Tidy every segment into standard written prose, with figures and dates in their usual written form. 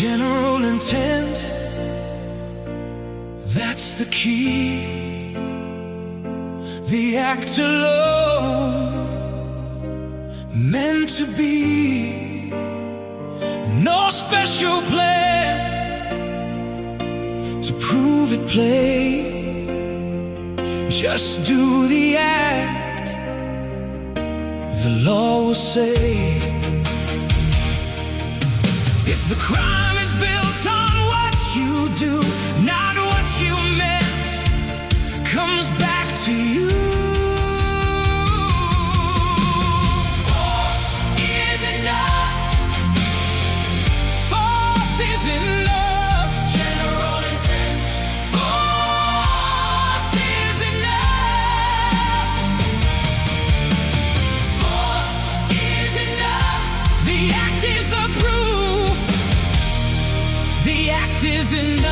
General intent, that's the key. The act alone, meant to be. No special plan to prove it plain. Just do the act, the law will say. If the crime is built on what you do, not what you meant, comes back to you. Force is enough. Force is enough. General intent. Force is enough. Force is enough. The act is the proof. The act is enough.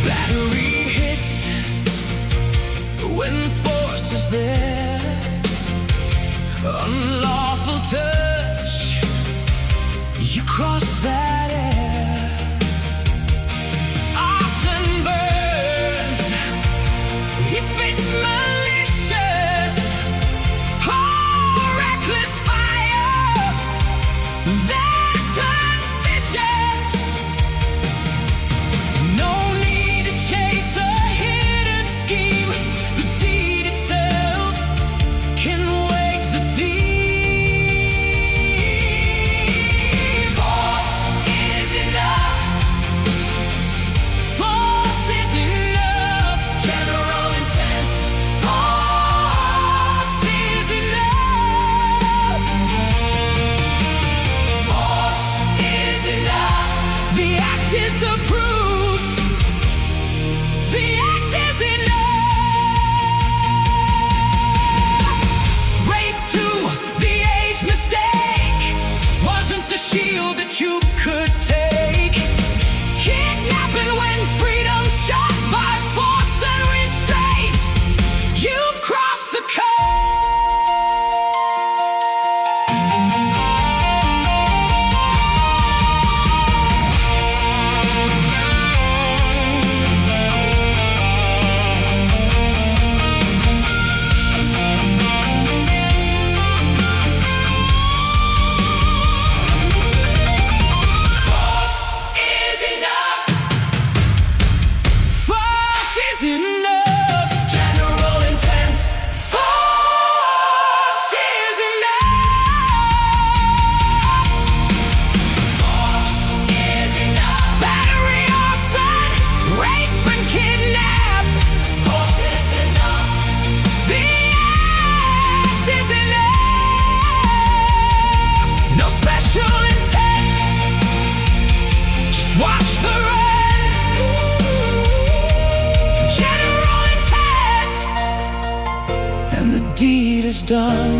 Battery hits when force is there. Unlawful touch, you cross that air. Arson burns if it's malicious or reckless fire. That turns vicious. No need to chase a hidden scheme. The deed itself can wake the thief. Force is enough. Force is enough. General intent. Force is enough. Force is enough. The act is the proof. The act is enough. Rape to the age mistake wasn't the shield that you could take. Kidnapping when freedom's shot by force and restraint. You've crossed the code. Force is enough. Force is enough. General intent. Force is enough. Force is enough. Battery, arson, rape and kidnap. Force is enough. The act is enough. No special intent. Just watch the run. General intent, and the deed is done.